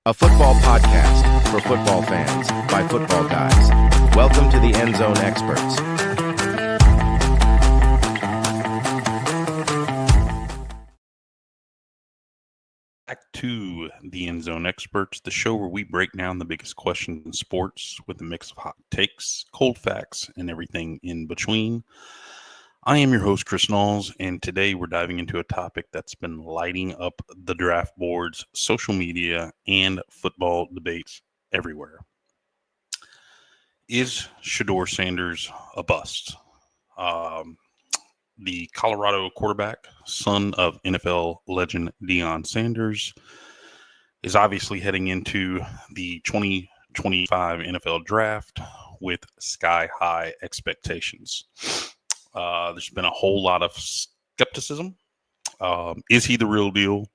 A football podcast for football fans by football guys. Welcome to the End Zone Experts. Back to the End Zone Experts, the show where we break down the biggest questions in sports with a mix of hot takes, cold facts, and everything in between. I am your host, Chris Knowles, and today we're diving into a topic that's been lighting up the draft boards, social media, and football debates everywhere. Is Shedeur Sanders a bust? The Colorado quarterback, son of NFL legend Deion Sanders, is obviously heading into the 2025 NFL draft with sky-high expectations. There's been a whole lot of skepticism. Is he the real deal?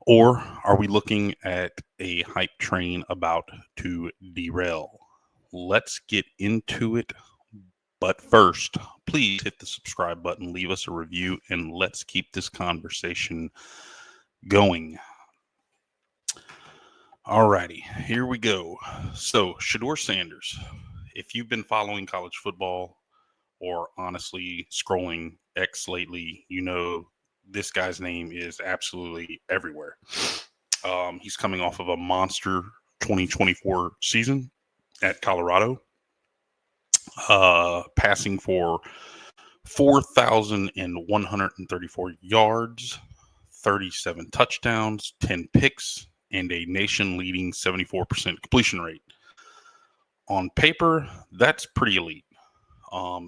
Or are we looking at a hype train about to derail? Let's get into it. But first, please hit the subscribe button, leave us a review, and let's keep this conversation going. Alrighty, here we go. So, Shedeur Sanders, if you've been following college football or honestly scrolling X lately, you know this guy's name is absolutely everywhere. He's coming off of a monster 2024 season at Colorado, passing for 4,134 yards, 37 touchdowns, 10 picks, and a nation-leading 74% completion rate. On paper, that's pretty elite.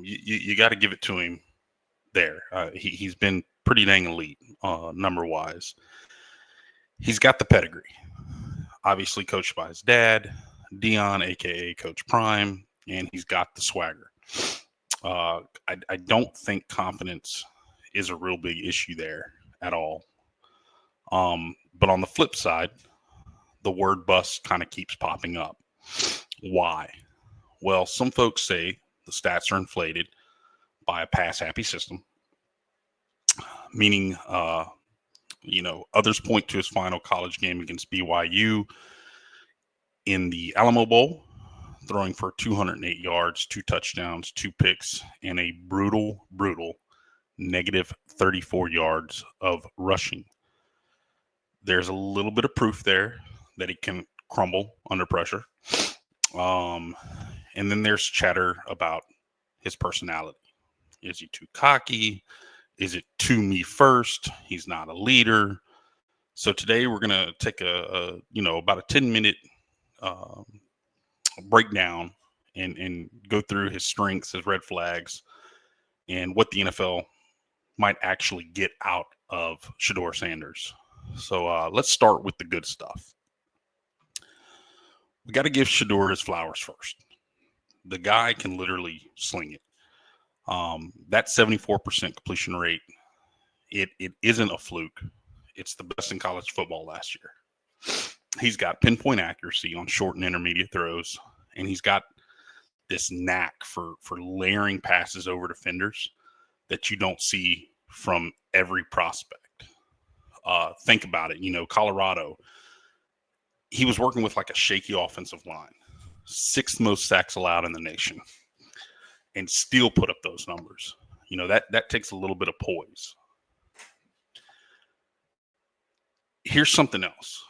You got to give it to him there. He's been pretty dang elite, number-wise. He's got the pedigree. Obviously coached by his dad, Deion, a.k.a. Coach Prime, and he's got the swagger. I don't think confidence is a real big issue there at all. But on the flip side, the word bust kind of keeps popping up. Why? Well, some folks say the stats are inflated by a pass-happy system, meaning, others point to his final college game against BYU in the Alamo Bowl, throwing for 208 yards, 2 touchdowns, 2 picks, and a brutal negative 34 yards of rushing. There's a little bit of proof there that he can crumble under pressure. And then there's chatter about his personality. Is he too cocky? Is it to me first? He's not a leader. So today we're going to take about a 10-minute breakdown and go through his strengths, his red flags, and what the NFL might actually get out of Shedeur Sanders. So let's start with the good stuff. We got to give Shedeur his flowers first. The guy can literally sling it. That 74% completion rate, it isn't a fluke. It's the best in college football last year. He's got pinpoint accuracy on short and intermediate throws, and he's got this knack for layering passes over defenders that you don't see from every prospect. Think about it. Colorado, he was working with like a shaky offensive line, 6th most sacks allowed in the nation, and still put up those numbers. That takes a little bit of poise. Here's something else.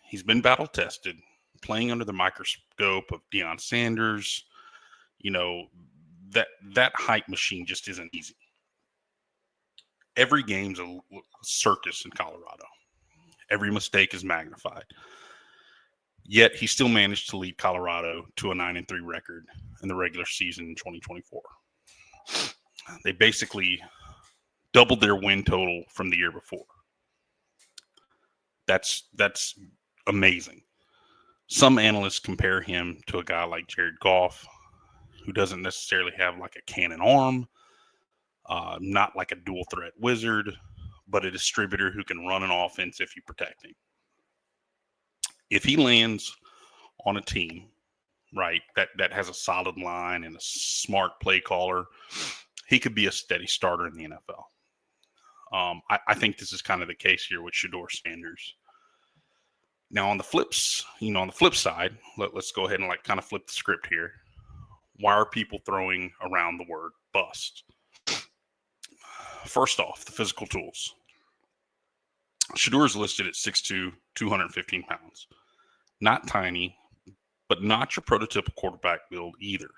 He's been battle tested, playing under the microscope of Deion Sanders. That hype machine just isn't easy. Every game's a circus in Colorado. Every mistake is magnified. Yet he still managed to lead Colorado to a 9-3 record in the regular season in 2024. They basically doubled their win total from the year before. That's amazing. Some analysts compare him to a guy like Jared Goff, who doesn't necessarily have like a cannon arm, not like a dual threat wizard, but a distributor who can run an offense if you protect him. If he lands on a team, right, that has a solid line and a smart play caller, he could be a steady starter in the NFL. I think this is kind of the case here with Shedeur Sanders. Now on the flip side, let's go ahead and kind of flip the script here. Why are people throwing around the word bust? First off, the physical tools. Shedeur is listed at 6'2", 215 pounds. Not tiny, but not your prototypical quarterback build either.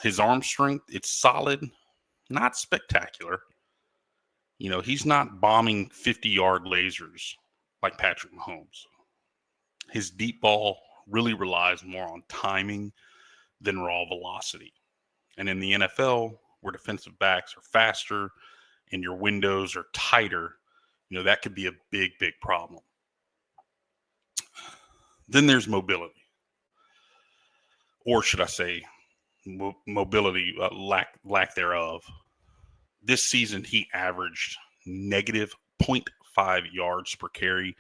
His arm strength, it's solid, not spectacular. He's not bombing 50-yard lasers like Patrick Mahomes. His deep ball really relies more on timing than raw velocity. And in the NFL, where defensive backs are faster and your windows are tighter, that could be a big, big problem. Then there's mobility. Or should I say mobility, lack thereof. This season, he averaged negative 0.5 yards per carry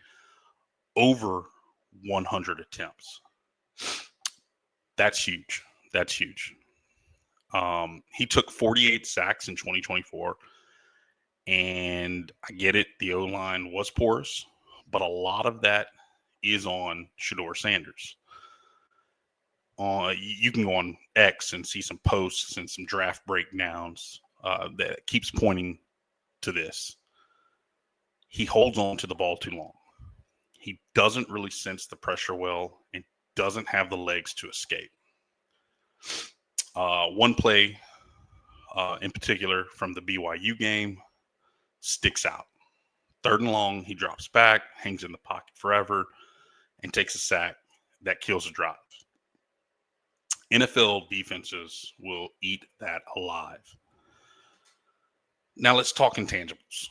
over 100 attempts. That's huge. He took 48 sacks in 2024. And I get it, the O-line was porous, but a lot of that is on Shedeur Sanders. You can go on X and see some posts and some draft breakdowns that keeps pointing to this. He holds on to the ball too long. He doesn't really sense the pressure well and doesn't have the legs to escape. One play in particular from the BYU game sticks out. 3rd and long, he drops back, hangs in the pocket forever, and takes a sack that kills a drive. NFL defenses will eat that alive. Now let's talk intangibles.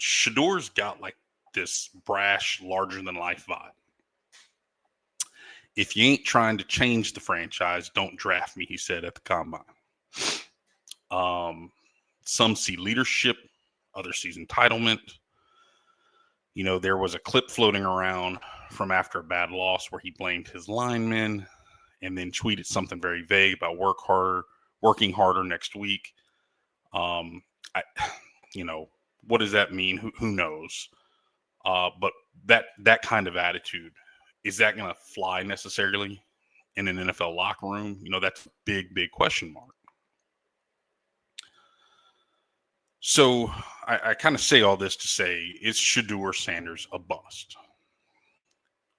Shedeur's got like this brash, larger-than-life vibe. If you ain't trying to change the franchise, don't draft me, he said at the combine. Some see leadership, others see entitlement. There was a clip floating around from after a bad loss where he blamed his linemen and then tweeted something very vague about working harder next week. What does that mean? Who knows? But that kind of attitude, is that going to fly necessarily in an NFL locker room? That's a big, big question mark. So I kind of say all this to say, is Shedeur Sanders a bust?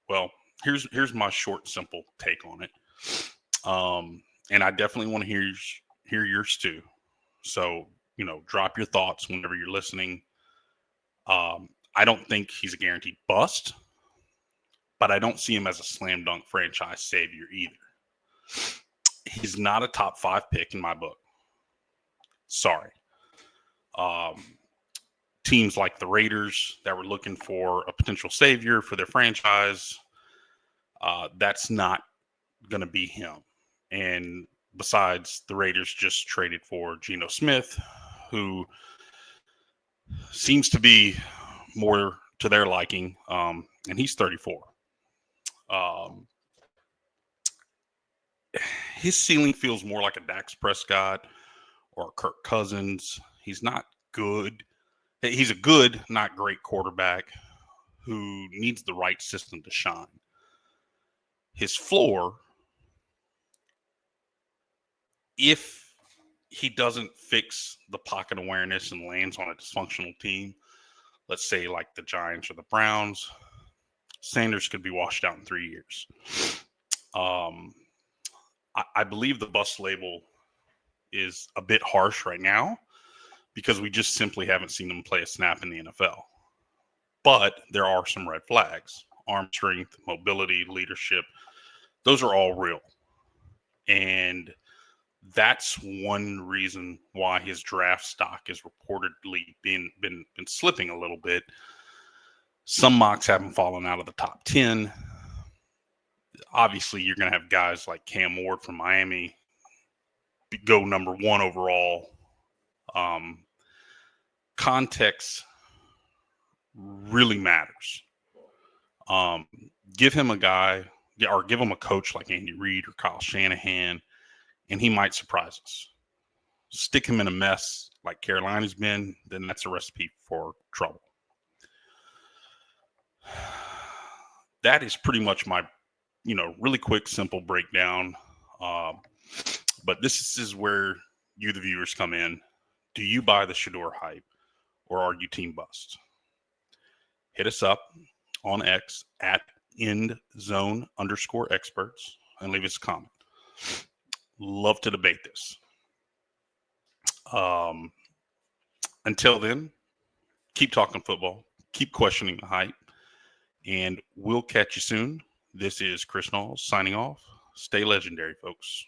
Well, here's my short, simple take on it. And I definitely want to hear yours too. So, drop your thoughts whenever you're listening. I don't think he's a guaranteed bust, but I don't see him as a slam dunk franchise savior either. He's not a top 5 pick in my book. Sorry. Teams like the Raiders that were looking for a potential savior for their franchise, that's not going to be him. And besides, the Raiders just traded for Geno Smith, who seems to be more to their liking, and he's 34. His ceiling feels more like a Dak Prescott or a Kirk Cousins. He's not good. He's a good, not great quarterback who needs the right system to shine. His floor, if he doesn't fix the pocket awareness and lands on a dysfunctional team, let's say like the Giants or the Browns, Sanders could be washed out in 3 years. I believe the bust label is a bit harsh right now because we just simply haven't seen him play a snap in the NFL. But there are some red flags. Arm strength, mobility, leadership, those are all real. And that's one reason why his draft stock is reportedly been slipping a little bit. Some mocks have him fallen out of the top 10. Obviously, you're going to have guys like Cam Ward from Miami go number 1 overall. Context really matters. Give him a guy, or give him a coach like Andy Reid or Kyle Shanahan, and he might surprise us. Stick him in a mess like Carolina's been, then that's a recipe for trouble. that is pretty much my, really quick, simple breakdown. But this is where you, the viewers, come in. Do you buy the Shedeur hype, or are you team bust? Hit us up on X at endzone_experts and leave us a comment. Love to debate this. Until then, keep talking football, keep questioning the hype, and we'll catch you soon. This is Chris Knowles signing off. Stay legendary, folks.